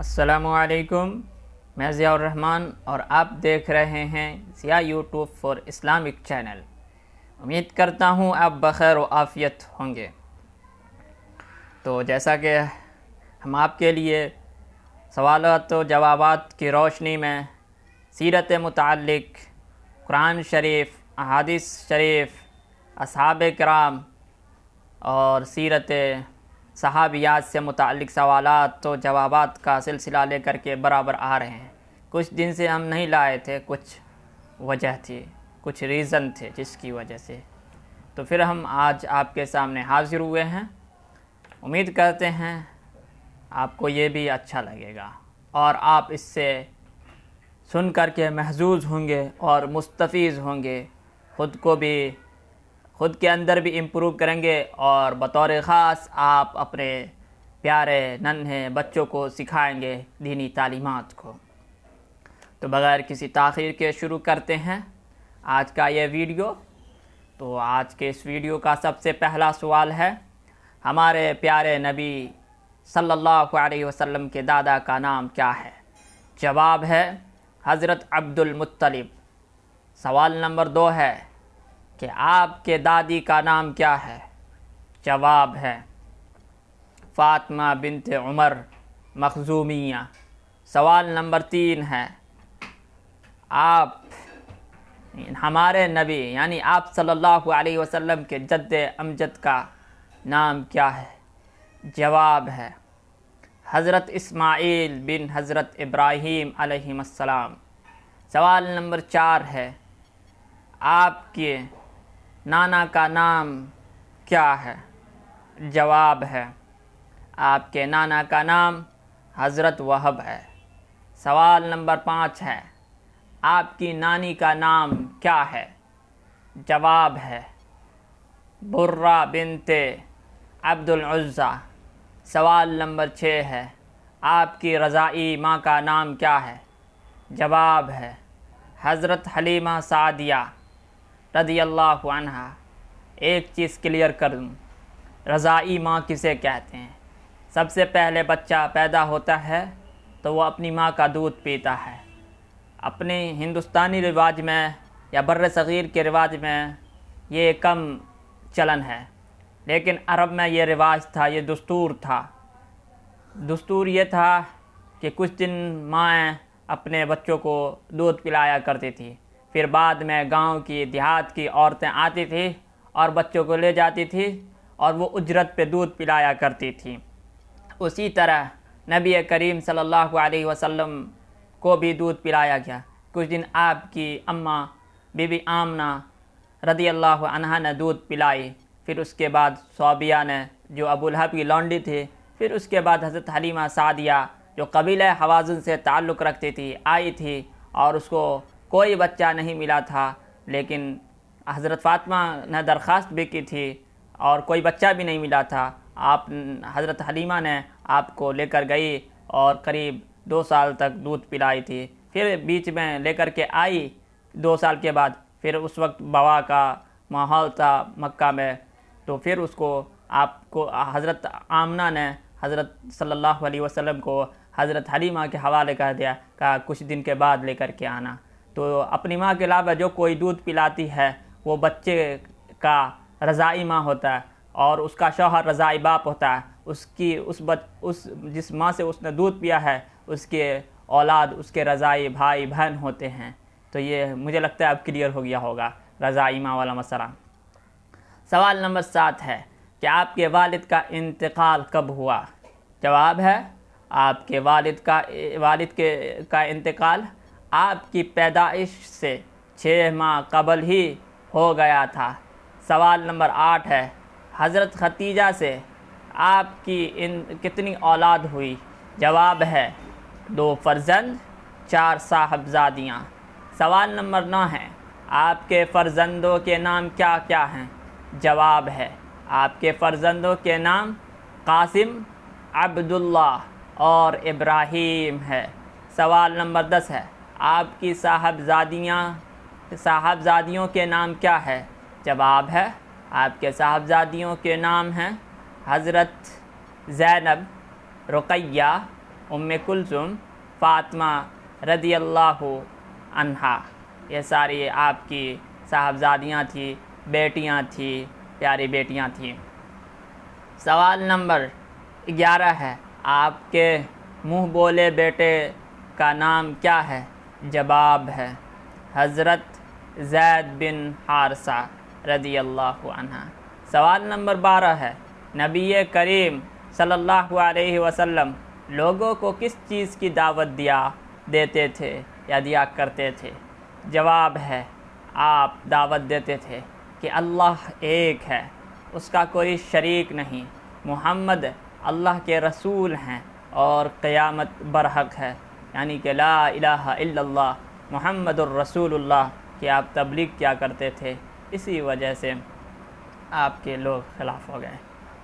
السلام علیکم، میں ضیاء الرحمن اور آپ دیکھ رہے ہیں Zia YouTube for Islamic channel. امید کرتا ہوں آپ بخیر و عافیت ہوں گے۔ تو جیسا کہ ہم آپ کے لیے سوالات و جوابات کی روشنی میں سیرت متعلق قرآن شریف، احادیث شریف، اصحاب کرام اور سیرت صحابیات سے متعلق سوالات و جوابات کا سلسلہ لے کر کے برابر آ رہے ہیں۔ کچھ دن سے ہم نہیں لائے تھے، کچھ وجہ تھی، کچھ ریزن تھے جس کی وجہ سے، تو پھر ہم آج آپ کے سامنے حاضر ہوئے ہیں۔ امید کرتے ہیں آپ کو یہ بھی اچھا لگے گا اور آپ اس سے سن کر کے محظوظ ہوں گے اور مستفیض ہوں گے، خود کے اندر بھی امپروو کریں گے اور بطور خاص آپ اپنے پیارے ننھے بچوں کو سکھائیں گے دینی تعلیمات کو۔ تو بغیر کسی تاخیر کے شروع کرتے ہیں آج کا یہ ویڈیو۔ تو آج کے اس ویڈیو کا سب سے پہلا سوال ہے، ہمارے پیارے نبی صلی اللہ علیہ وسلم کے دادا کا نام کیا ہے؟ جواب ہے حضرت عبد المطلب۔ سوال نمبر 2 ہے کہ آپ کے دادی کا نام کیا ہے؟ جواب ہے فاطمہ بنت عمر مخزومیہ۔ سوال نمبر 3 ہے، ہمارے نبی یعنی آپ صلی اللہ علیہ وسلم کے جد امجد کا نام کیا ہے؟ جواب ہے حضرت اسماعیل بن حضرت ابراہیم علیہ السلام۔ سوال نمبر 4 ہے، آپ کے نانا کا نام کیا ہے؟ جواب ہے آپ کے نانا کا نام حضرت وہب ہے۔ سوال نمبر 5 ہے، آپ کی نانی کا نام کیا ہے؟ جواب ہے برہ بنت عبد العزیٰ۔ سوال نمبر 6 ہے، آپ کی رضاعی ماں کا نام کیا ہے؟ جواب ہے حضرت حلیمہ سعدیہ رضی اللہ عنہا۔ ایک چیز کلیئر کر دوں، رضاعی ماں کسے کہتے ہیں؟ سب سے پہلے بچہ پیدا ہوتا ہے تو وہ اپنی ماں کا دودھ پیتا ہے۔ اپنے ہندوستانی رواج میں یا بر صغیر کے رواج میں یہ کم چلن ہے، لیکن عرب میں یہ رواج تھا، یہ دستور تھا۔ دستور یہ تھا کہ کچھ دن مائیں اپنے بچوں کو دودھ پلایا کرتی تھی، پھر بعد میں گاؤں کی دیہات کی عورتیں آتی تھیں اور بچوں کو لے جاتی تھی اور وہ اجرت پہ دودھ پلایا کرتی تھی۔ اسی طرح نبی کریم صلی اللہ علیہ وسلم کو بھی دودھ پلایا گیا۔ کچھ دن آپ کی اماں بی بی آمنہ رضی اللہ عنہا نے دودھ پلائی، پھر اس کے بعد صوبیہ نے جو ابو لہب کی لونڈی تھی، پھر اس کے بعد حضرت حلیمہ سعدیہ جو قبیلہ حوازن سے تعلق رکھتی تھی آئی تھی اور اس کو کوئی بچہ نہیں ملا تھا، لیکن حضرت فاطمہ نے درخواست بھی کی تھی اور کوئی بچہ بھی نہیں ملا تھا۔ حضرت حلیمہ نے آپ کو لے کر گئی اور قریب 2 سال تک دودھ پلائی تھی، پھر بیچ میں لے کر کے آئی 2 سال کے بعد، پھر اس وقت وبا کا ماحول تھا مکہ میں، تو پھر آپ کو حضرت آمنہ نے حضرت صلی اللہ علیہ وسلم کو حضرت حلیمہ کے حوالے کر دیا، کہا کچھ دن کے بعد لے کر کے آنا۔ تو اپنی ماں کے علاوہ جو کوئی دودھ پلاتی ہے وہ بچے کا رضاعی ماں ہوتا ہے اور اس کا شوہر رضاعی باپ ہوتا ہے۔ جس ماں سے اس نے دودھ پیا ہے اس کے اولاد اس کے رضاعی بھائی بہن ہوتے ہیں۔ تو یہ مجھے لگتا ہے اب کلیئر ہو گیا ہوگا رضاعی ماں والا مسئلہ۔ سوال نمبر 7 ہے کہ آپ کے والد کا انتقال کب ہوا؟ جواب ہے آپ کے والد کا انتقال آپ کی پیدائش سے 6 ماہ قبل ہی ہو گیا تھا۔ سوال نمبر 8 ہے، حضرت ختیجہ سے آپ کی کتنی اولاد ہوئی؟ جواب ہے 2 فرزند 4 صاحبزادیاں۔ سوال نمبر 9 ہے، آپ کے فرزندوں کے نام کیا کیا ہیں؟ جواب ہے آپ کے فرزندوں کے نام قاسم، عبداللہ اور ابراہیم ہے۔ سوال نمبر 10 ہے، آپ کی صاحبزادیوں کے نام کیا ہے؟ جواب ہے آپ کے صاحبزادیوں کے نام ہیں حضرت زینب، رقیہ ام کلثوم، فاطمہ رضی اللہ عنہا، یہ ساری آپ کی صاحبزادیاں تھیں، بیٹیاں تھیں، پیاری بیٹیاں تھیں۔ سوال نمبر 11 ہے، آپ کے منہ بولے بیٹے کا نام کیا ہے؟ جواب ہے حضرت زید بن حارثہ رضی اللہ عنہ۔ سوال نمبر 12 ہے، نبی کریم صلی اللہ علیہ وسلم لوگوں کو کس چیز کی دعوت دیتے تھے یا دیا کرتے تھے؟ جواب ہے آپ دعوت دیتے تھے کہ اللہ ایک ہے، اس کا کوئی شریک نہیں، محمد اللہ کے رسول ہیں اور قیامت برحق ہے، یعنی کہ لا الہ الا اللہ محمد الرسول اللہ کی آپ تبلیغ کیا کرتے تھے، اسی وجہ سے آپ کے لوگ خلاف ہو گئے۔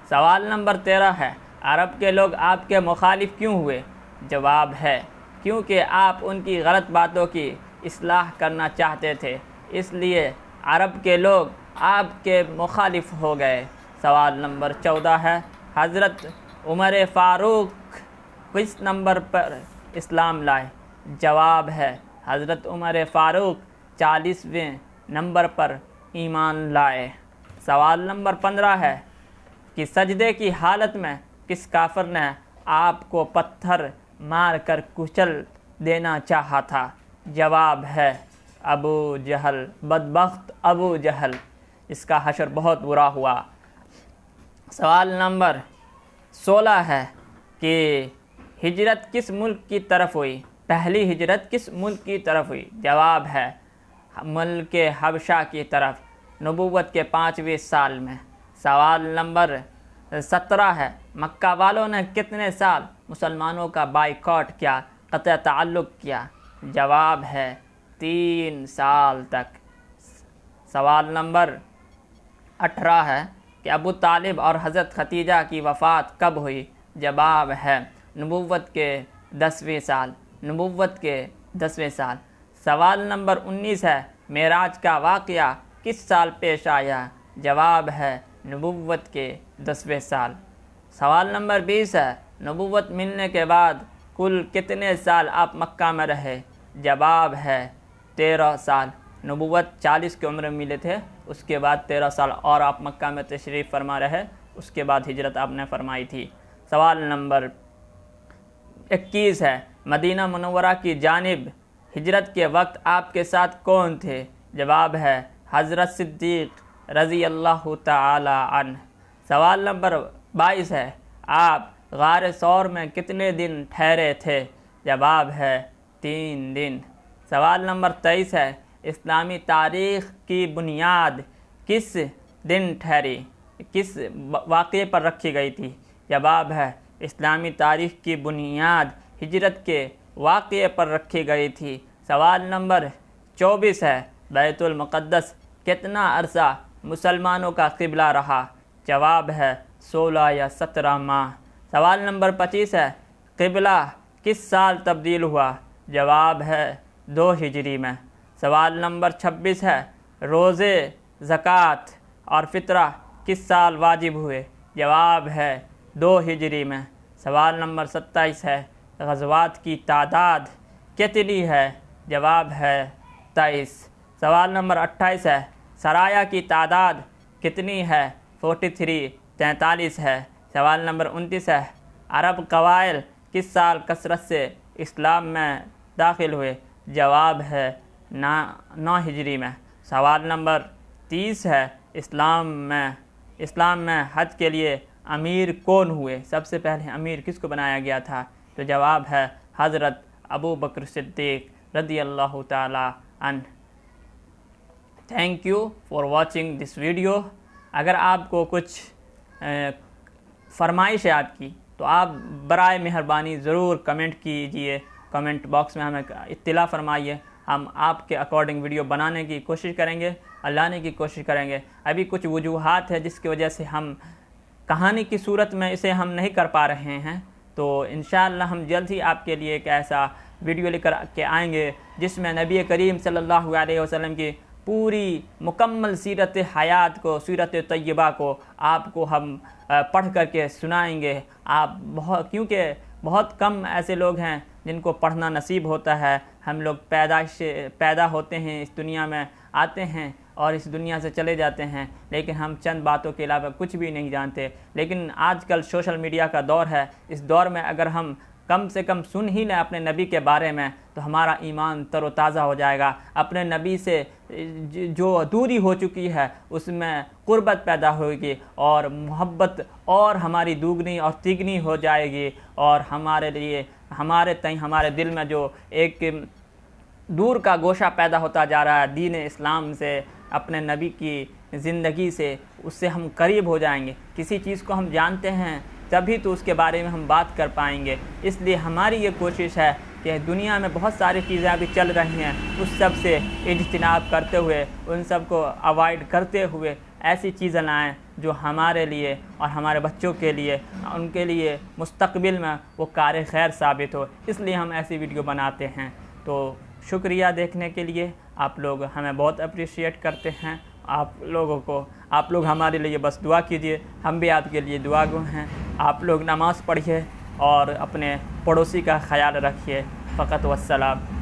سوال نمبر 13 ہے، عرب کے لوگ آپ کے مخالف کیوں ہوئے؟ جواب ہے کیونکہ آپ ان کی غلط باتوں کی اصلاح کرنا چاہتے تھے، اس لیے عرب کے لوگ آپ کے مخالف ہو گئے۔ سوال نمبر 14 ہے، حضرت عمر فاروق کس نمبر پر اسلام لائے؟ جواب ہے حضرت عمر فاروق 40ویں نمبر پر ایمان لائے۔ سوال نمبر 15 ہے کہ سجدے کی حالت میں کس کافر نے آپ کو پتھر مار کر کچل دینا چاہا تھا؟ جواب ہے ابو جہل، بدبخت ابو جہل، اس کا حشر بہت برا ہوا۔ سوال نمبر 16 ہے کہ ہجرت کس ملک کی طرف ہوئی؟ پہلی ہجرت کس ملک کی طرف ہوئی؟ جواب ہے ملک حبشہ کی طرف، نبوت کے 5ویں سال میں۔ سوال نمبر 17 ہے، مکہ والوں نے کتنے سال مسلمانوں کا بائیکاٹ کیا، قطع تعلق کیا؟ جواب ہے 3 سال تک۔ سوال نمبر 18 ہے کہ ابو طالب اور حضرت خدیجہ کی وفات کب ہوئی؟ جواب ہے نبوت کے 10ویں سال، نبوت کے 10ویں سال۔ سوال نمبر 19 ہے، معراج کا واقعہ کس سال پیش آیا؟ جواب ہے نبوت کے 10ویں سال۔ سوال نمبر 20 ہے، نبوت ملنے کے بعد کل کتنے سال آپ مکہ میں رہے؟ جواب ہے 13 سال۔ نبوت 40 کی عمر میں ملے تھے، اس کے بعد 13 سال اور آپ مکہ میں تشریف فرما رہے، اس کے بعد ہجرت آپ نے فرمائی تھی۔ سوال نمبر 21 ہے، مدینہ منورہ کی جانب ہجرت کے وقت آپ کے ساتھ کون تھے؟ جواب ہے حضرت صدیق رضی اللہ تعالی عنہ۔ سوال نمبر 22 ہے، آپ غار ثور میں کتنے دن ٹھہرے تھے؟ جواب ہے 3 دن۔ سوال نمبر 23 ہے، اسلامی تاریخ کی بنیاد کس دن ٹھہری، کس واقعے پر رکھی گئی تھی؟ جواب ہے اسلامی تاریخ کی بنیاد ہجرت کے واقعے پر رکھی گئی تھی۔ سوال نمبر 24 ہے، بیت المقدس کتنا عرصہ مسلمانوں کا قبلہ رہا؟ جواب ہے 16 یا 17 ماہ۔ سوال نمبر 25 ہے، قبلہ کس سال تبدیل ہوا؟ جواب ہے 2 ہجری میں۔ سوال نمبر 26 ہے، روزے، زکوٰۃ اور فطرہ کس سال واجب ہوئے؟ جواب ہے 2 ہجری میں۔ سوال نمبر 27 ہے، غزوات کی تعداد کتنی ہے؟ جواب ہے 23۔ سوال نمبر 28 ہے، سرایہ کی تعداد کتنی ہے؟ 43، 43 ہے۔ سوال نمبر 29 ہے، عرب قبائل کس سال کثرت سے اسلام میں داخل ہوئے؟ جواب ہے 9 ہجری میں۔ سوال نمبر 30 ہے، اسلام میں حج کے لیے امیر کون ہوئے؟ سب سے پہلے امیر کس کو بنایا گیا تھا؟ تو جواب ہے حضرت ابو بکر صدیق رضی اللہ تعالی عنہ۔ Thank you for watching this video. اگر آپ کو کچھ فرمائش ہے آپ کی تو آپ برائے مہربانی ضرور کمنٹ کیجئے، کمنٹ باکس میں ہمیں اطلاع فرمائیے، ہم آپ کے اکارڈنگ ویڈیو بنانے کی کوشش کریں گے اور لانے کی کوشش کریں گے۔ ابھی کچھ وجوہات ہے جس کی وجہ سے ہم کہانی کی صورت میں اسے ہم نہیں کر پا رہے ہیں، تو انشاءاللہ ہم جلد ہی آپ کے لیے ایک ایسا ویڈیو لے کر کے آئیں گے جس میں نبی کریم صلی اللہ علیہ وسلم کی پوری مکمل سیرت حیات کو، سیرت طیبہ کو آپ کو ہم پڑھ کر کے سنائیں گے۔ کیونکہ بہت کم ایسے لوگ ہیں جن کو پڑھنا نصیب ہوتا ہے۔ ہم لوگ پیدا ہوتے ہیں، اس دنیا میں آتے ہیں اور اس دنیا سے چلے جاتے ہیں، لیکن ہم چند باتوں کے علاوہ کچھ بھی نہیں جانتے۔ لیکن آج کل سوشل میڈیا کا دور ہے، اس دور میں اگر ہم کم سے کم سن ہی لیں اپنے نبی کے بارے میں تو ہمارا ایمان تر و تازہ ہو جائے گا۔ اپنے نبی سے جو دوری ہو چکی ہے اس میں قربت پیدا ہوگی اور محبت اور ہماری دوگنی اور تیگنی ہو جائے گی، اور ہمارے لیے ہمارے دل میں جو ایک دور کا گوشہ پیدا ہوتا جا رہا ہے دین اسلام سے، اپنے نبی کی زندگی سے، اس سے ہم قریب ہو جائیں گے۔ کسی چیز کو ہم جانتے ہیں تبھی تو اس کے بارے میں ہم بات کر پائیں گے۔ اس لیے ہماری یہ کوشش ہے کہ دنیا میں بہت ساری چیزیں ابھی چل رہی ہیں، اس سب سے اجتناب کرتے ہوئے، ان سب کو اوائڈ کرتے ہوئے ایسی چیزیں لائیں جو ہمارے لیے اور ہمارے بچوں کے لیے، ان کے لیے مستقبل میں وہ کار خیر ثابت ہو۔ اس لیے ہم ایسی ویڈیو بناتے ہیں۔ تو شکریہ دیکھنے کے لیے، آپ لوگ ہمیں بہت اپریشیٹ کرتے ہیں۔ آپ لوگ ہمارے لیے بس دعا کیجئے، ہم بھی آپ کے لیے دعا گو ہیں۔ آپ لوگ نماز پڑھیے اور اپنے پڑوسی کا خیال رکھیے۔ فقط والسلام۔